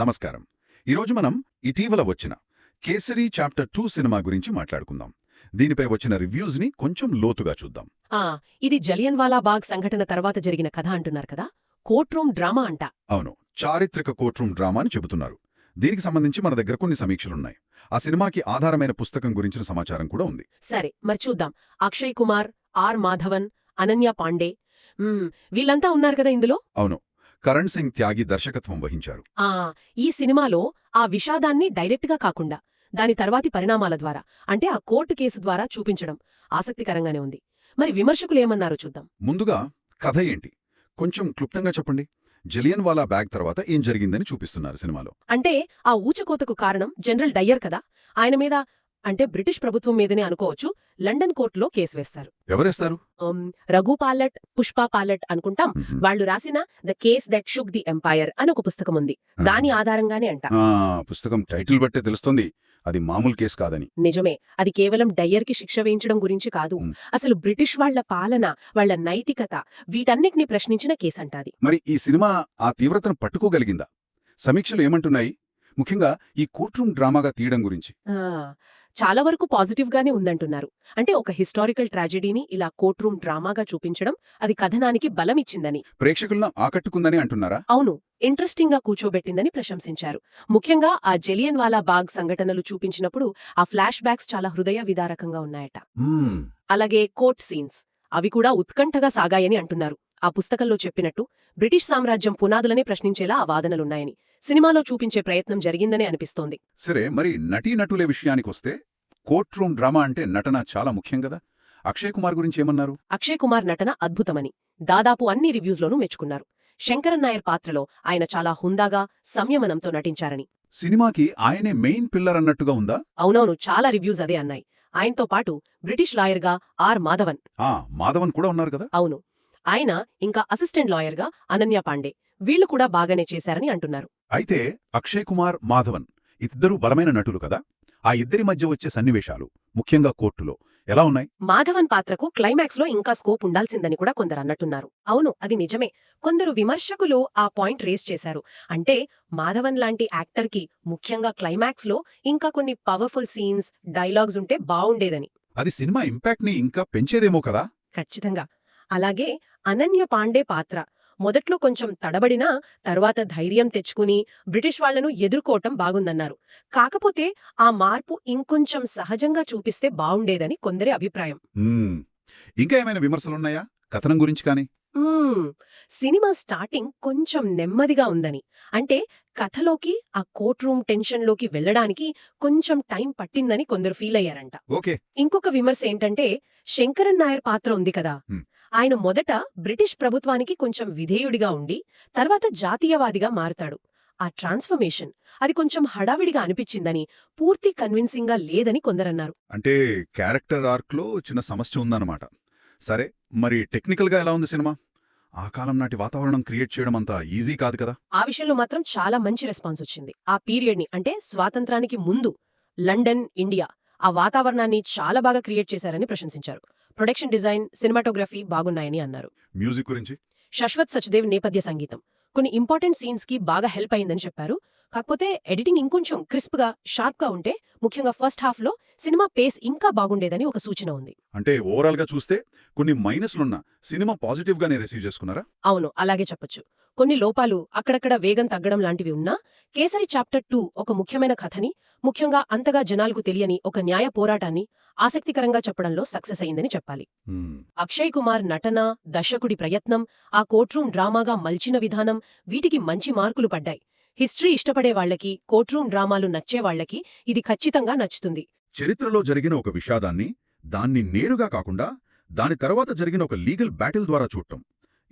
నమస్కారం. ఈరోజు మనం ఇటీవల వచ్చిన కేసరి చాప్టర్ 2 సినిమా గురించి మాట్లాడుకుందాం. దీనిపై వచ్చిన రివ్యూస్ని కొంచెం లోతుగా చూద్దాం. ఆ ఇది జలియన్వాలా బాగ్ సంఘటన తర్వాత జరిగిన కథ అంటున్నారు కదా, కోర్ట్ రూమ్ డ్రామా అంట. అవును, చారిత్రక కోర్ట్రూమ్ డ్రామా అని చెబుతున్నారు. దీనికి సంబంధించి మన దగ్గర కొన్ని సమీక్షలున్నాయి. ఆ సినిమాకి ఆధారమైన పుస్తకం గురించిన సమాచారం కూడా ఉంది. సరే, మరి చూద్దాం. అక్షయ్ కుమార్, ఆర్ మాధవన్, అనన్య పాండే, వీళ్ళంతా ఉన్నారు కదా ఇందులో. అవును, కరణ్ సింగ్ త్యాగి దర్శకత్వం వహించారు. ఈ సినిమాలో ఆ విషాదాన్ని డైరెక్ట్గా కాకుండా దాని తర్వాతి పరిణామాల ద్వారా, అంటే ఆ కోర్టు కేసు ద్వారా చూపించడం ఆసక్తికరంగానే ఉంది. మరి విమర్శకులేమన్నారో చూద్దాం. ముందుగా కథ ఏంటి కొంచెం క్లుప్తంగా చెప్పండి. జలియన్వాలా బాగ్ తర్వాత ఏం జరిగిందని చూపిస్తున్నారు సినిమాలో. అంటే ఆ ఊచకోతకు కారణం జనరల్ డయ్యర్ కదా, ఆయన మీద, అంటే బ్రిటిష్ ప్రభుత్వం మీదనే అనుకోవచ్చు, లండన్ కోర్టులో కేసు వేస్తారు. ఎవరేస్తారు? రఘు పాలట్, పుష్పా పాలట్ అనుకుంటాం. వాళ్ళు రాసిన the case that shook the empire అని ఒక పుస్తకం ఉంది. దాని ఆధారంగానే అంట. పుస్తకం టైటిల్ బట్టే తెలుస్తుంది అది మామూలు కేసు కాదని. నిజమే, అది కేవలం డయ్యర్కి శిక్ష వేయించడం గురించి కాదు, అసలు బ్రిటిష్ వాళ్ల పాలన, వాళ్ల నైతికత, వీటన్నిటినీ ప్రశ్నించిన కేసంటాది. మరి ఈ సినిమా ఆ తీవ్రతను పట్టుకోగలిగిందా? సమీక్షలు ఏమంటున్నాయి, ముఖ్యంగా ఈ కోర్ట్రూమ్ డ్రామాగా తీయడం గురించి? చాలా వరకు పాజిటివ్ గానే ఉందంటున్నారు. అంటే ఒక హిస్టారికల్ ట్రాజెడీని ఇలా కోర్ట్ రూమ్ డ్రామాగా చూపించడం, అది కథనానికి బలమిచ్చిందని, ప్రేక్షకులను ఆకట్టుకుందని అంటున్నారా? అవును, ఇంట్రెస్టింగ్ గా కూర్చోబెట్టిందని ప్రశంసించారు. ముఖ్యంగా ఆ జలియన్వాలా బాగ్ సంఘటనలు చూపించినప్పుడు ఆ ఫ్లాష్ బ్యాక్స్ చాలా హృదయ విదారకంగా ఉన్నాయట. అలాగే కోర్ట్ సీన్స్, అవి కూడా ఉత్కంఠగా సాగాయని అంటున్నారు. ఆ పుస్తకంలో చెప్పినట్టు బ్రిటిష్ సామ్రాజ్యం పునాదులనే ప్రశ్నించేలా ఆ వాదనలున్నాయని సినిమాలో చూపించే ప్రయత్నం జరిగిందనే అనిపిస్తోంది. సరే, మరి నటీనటులే విషయానికొస్తే కోర్ట్రూమ్ డ్రామా అంటే నటన చాలా ముఖ్యం కదా. అక్షయ్ కుమార్ గురించి ఏమన్నారు? అక్షయ్ కుమార్ నటన అద్భుతమని దాదాపు అన్ని రివ్యూస్లోనూ మెచ్చుకున్నారు. శంకరన్ నాయర్ పాత్రలో ఆయన చాలా హుందాగా, సంయమనంతో నటించారని. సినిమాకి ఆయనే మెయిన్ పిల్లర్ అన్నట్టుగా ఉందా? అవునవును, చాలా రివ్యూస్ అదే అన్నాయి. ఆయనతో పాటు బ్రిటిష్ లాయర్గా ఆర్ మాధవన్. మాధవన్ కూడా ఉన్నారు కదా? అవును, ఆయన ఇంకా అసిస్టెంట్ లాయర్గా అనన్య పాండే, వీళ్లు కూడా బాగానే చేశారని అంటున్నారు. అయితే అక్షయ్ కుమార్, మాధవన్ ఇద్దరూ బలమైన నటులు కదా. ఆ ఇద్దరి మధ్య వచ్చే సన్నివేశాలు, ముఖ్యంగా కోర్టులో, ఎలా ఉన్నాయి? మాధవన్ పాత్రకు క్లైమాక్స్ లో ఇంకా స్కోప్ ఉండాల్సిందని కూడా కొందరు అన్నట్టున్నారు. అవును, అది నిజమే. కొందరు విమర్శకులు ఆ పాయింట్ రేస్ చేశారు. అంటే మాధవన్ లాంటి యాక్టర్కి ముఖ్యంగా క్లైమాక్స్ లో ఇంకా కొన్ని పవర్ఫుల్ సీన్స్, డైలాగ్స్ ఉంటే బావుండేదని. అది సినిమా ఇంపాక్ట్ ని ఇంకా పెంచేదేమో కదా. ఖచ్చితంగా. అలాగే అనన్య పాండే పాత్ర మొదట్లో కొంచెం తడబడినా తర్వాత ధైర్యం తెచ్చుకుని బ్రిటిష్ వాళ్లను ఎదుర్కోవటం బాగుందన్నారు. కాకపోతే ఆ మార్పు ఇంకొంచెం సహజంగా చూపిస్తే బావుండేదని కొందరి అభిప్రాయం. ఇంకా ఏమైనా విమర్శలున్నాయా కథనం గురించి? కానీ సినిమా స్టార్టింగ్ కొంచెం నెమ్మదిగా ఉందని, అంటే కథలోకి ఆ కోర్ట్ రూమ్ టెన్షన్లోకి వెళ్లడానికి కొంచెం టైం పట్టిందని కొందరు ఫీల్ అయ్యారంట. ఇంకొక విమర్శ ఏంటంటే శంకరన్ నాయర్ పాత్ర ఉంది కదా, ఆయన మొదట బ్రిటిష్ ప్రభుత్వానికి కొంచెం విధేయుడిగా ఉండి తర్వాత జాతీయవాదిగా మారుతాడు. ఆ ట్రాన్స్ఫర్మేషన్, అది కొంచెం హడావిడిగా అనిపించిందని, పూర్తి కన్విన్సింగ్గా లేదని కొందరన్నారు. అంటే క్యారెక్టర్ ఆర్క్ లో చిన్న సమస్య ఉందన్నమాట. సరే, మరి టెక్నికల్ గా ఎలా ఉంది సినిమా? ఆ కాలం నాటి వాతావరణం క్రియేట్ చేయడం అంత ఈజీ కాదు కదా. ఆ విషయంలో మాత్రం చాలా మంచి రెస్పాన్స్ వచ్చింది. ఆ పీరియడ్ ని, అంటే స్వాతంత్రానికి ముందు లండన్, ఇండియా, ఆ వాతావరణాన్ని చాలా బాగా క్రియేట్ చేశారని ప్రశంసించారు. ప్రొడక్షన్ డిజైన్, సినిమాటోగ్రఫీ బాగున్నాయని అన్నారు. మ్యూజిక్ గురించి? శశ్వత్ సచ్దేవ్ నేపథ్య సంగీతం కొన్ని ఇంపార్టెంట్ సీన్స్ కి బాగా హెల్ప్ అయిందని చెప్పారు. కాకపోతే ఎడిటింగ్ ఇంకొంచెం క్రిస్ప్ గా, షార్ప్ గా ఉంటే, ముఖ్యంగా ఫస్ట్ హాఫ్ లో సినిమా పేస్ ఇంకా బాగుండేదని ఒక సూచన ఉంది. అంటే ఓవరాల్ గా చూస్తే కొన్ని మైనస్లున్నా సినిమా పాజిటివ్ గానే రిసీవ్ చేసుకున్నారా? అవును, అలాగే చెప్పొచ్చు. కొన్ని లోపాలు, అక్కడక్కడ వేగం తగ్గడం లాంటివి ఉన్నా, కేసరి చాప్టర్ 2 ఒక ముఖ్యమైన కథని, ముఖ్యంగా అంతగా జనాలకు తెలియని ఒక న్యాయ పోరాటాన్ని ఆసక్తికరంగా చెప్పడంలో సక్సెస్ అయిందని చెప్పాలి. అక్షయ్ కుమార్ నటన, దర్శకుడి ప్రయత్నం, ఆ కోర్ట్రూమ్ డ్రామాగా మల్చిన విధానం, వీటికి మంచి మార్కులు పడ్డాయి. హిస్టరీ ఇష్టపడే వాళ్లకి, కోర్ట్రూమ్ డ్రామాలు నచ్చేవాళ్లకి ఇది ఖచ్చితంగా నచ్చుతుంది. చరిత్రలో జరిగిన ఒక విషాదాన్ని, దాన్ని నేరుగా కాకుండా దాని తర్వాత జరిగిన ఒక లీగల్ బ్యాటిల్ ద్వారా చూడటం,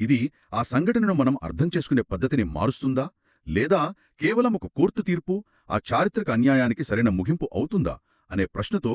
ఇది ఆ సంఘటనను మనం అర్థం చేసుకునే పద్ధతిని మారుస్తుందా, లేదా కేవలం ఒక కోర్టు తీర్పు ఆ చారిత్రక అన్యాయానికి సరైన ముగింపు అవుతుందా అనే ప్రశ్నతో